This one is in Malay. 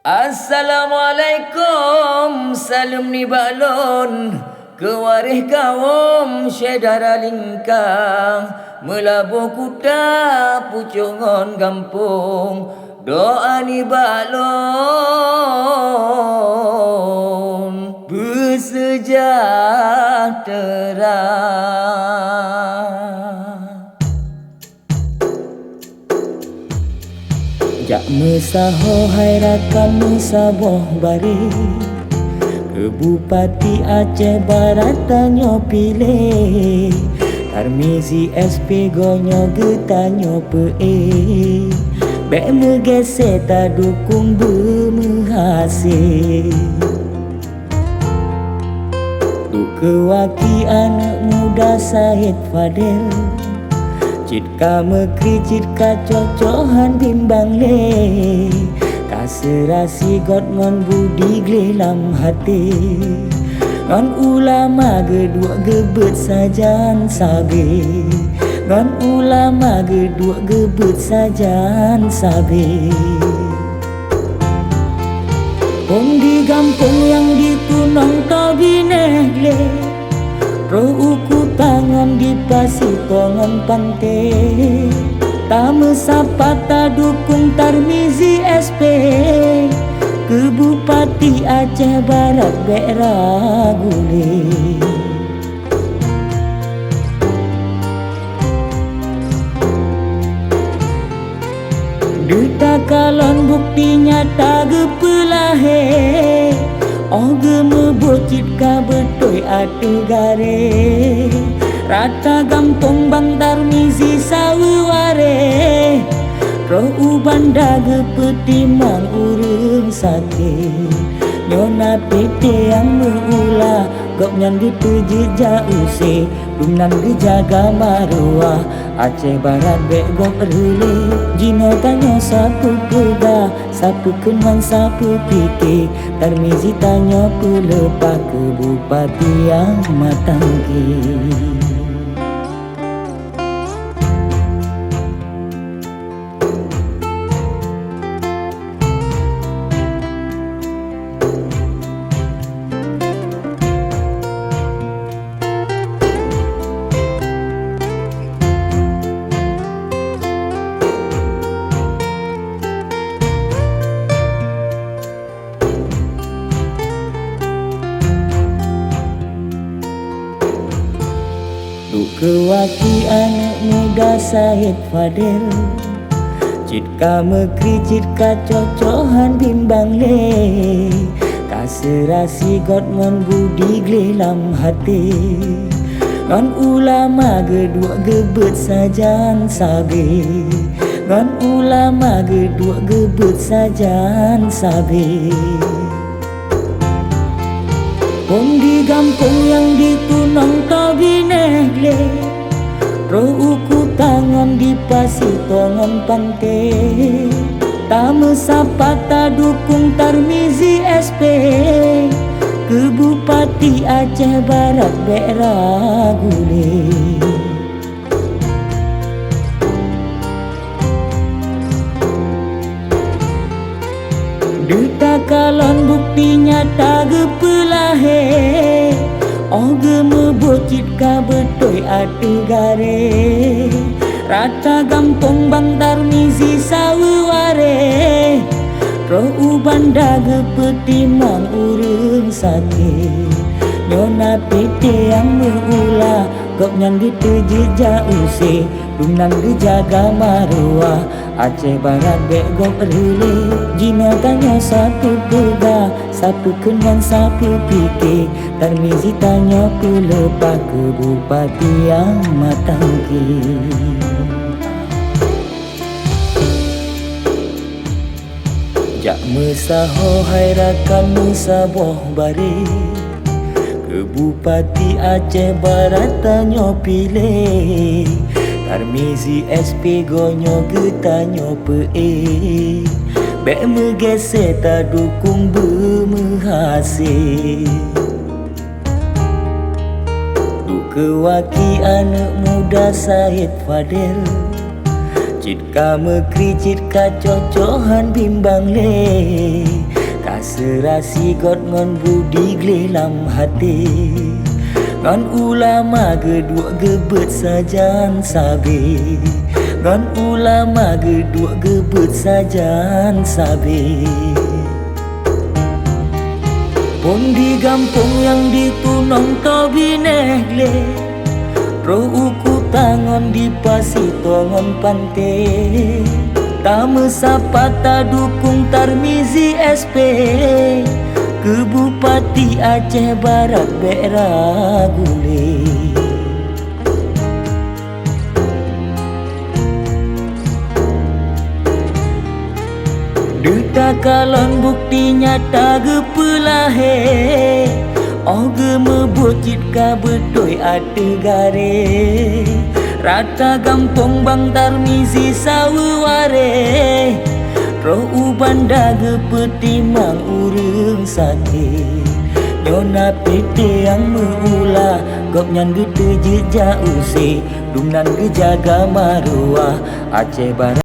Assalamualaikum, salam ni balon kewarih kaum syedara lingkang melabuh kuda pucungon kampung doa ni balon bersejahtera. Jak mesaho hai rakan mesaboh bari ke Bupati Aceh Barat tanyo pilih Tarmizi SP gonyo getanyo pe Bek megese ta dukung bermenghasil Duk kewaki anak muda Syed Fadel Cit ka mekri cit ka cocohan bimbang le Kaserasi got ngon budi glelam hati Ngon ulama gedua gebet sajan sabe Ngon ulama gedua gebet sajan sabe Pong di kampung yang ditunang tabineh le Roh uku tangan di pasitongan pantai Tamu sapata dukung Tarmizi SP ke Bupati Aceh Barat bek ragule Duta kalon bukti nyata gepelahe Oh gemebocit ka betoi ate gare Rata gampong bang Tarmizi sawuare Roh ubanda gepetimang urung sate Nyona PT yang meula Gok nyan dituju jause Dumnan dijaga maruah Aceh Barat bek gok rele Jino tanya sapu pega Sapu kenang sapu pike Tarmizi tanya pelepah ke Bupati yang matangki Kewaki anak muda Syed Fadel Cit ka mekri cit ka cocohan bimbang le Kaserasi got ngon budi glelam hati Ngon ulama gedua gebet sajan sabe Ngon ulama gedua gebet sajan sabe Pong di kampung yang ditunang tabineh le Roh uku tangan di pasitongan pantai Tamu sapata dukung Tarmizi SP ke Bupati Aceh Barat bek ragule Duta kalon bukti nyata gepelahe Oh gemebocit ka betoi ate gare Rata gampong bang Tarmizi sawuare Roh ubanda gepetimang urung sate Nyona PT yang meula Gok nyan dituju jause Dumnan dijaga maruah Aceh Barat bek gok rele Jino tanya satu pega Satu kenang sapu pike Tarmizi tanya pelepah ke Bupati yang matangki Jak mesaho hai rakan mesaboh bari ke Bupati Aceh Barat tanyo pilih Tarmizi SP gonyo getanyo pe Bek megese ta dukung bermenghasil Duk kewaki anak muda Syed Fadel Cit ka mekri cit ka cocohan bimbang le Ka serasi got ngon budi glelam hati Ngon ulama gedua gebet sajan sabi Ngon ulama gedua gebet sajan sabi Pun di kampung yang ditunong to binehle Ro uku tangon di pasitongon pante Tame sapata dukung Tarmizi SP Ke Bupati Aceh Barat Bera Gule Duta kalon bukti nyata gepelahe Oh gemebocit ka betoi ate gare Rata gampong bang Tarmizi saweware Roh ubanda gepeti mang ureng sakit Nyona pete yang meula Gop nyan gede jejak use Dumnan gejaga maruah Aceh Barat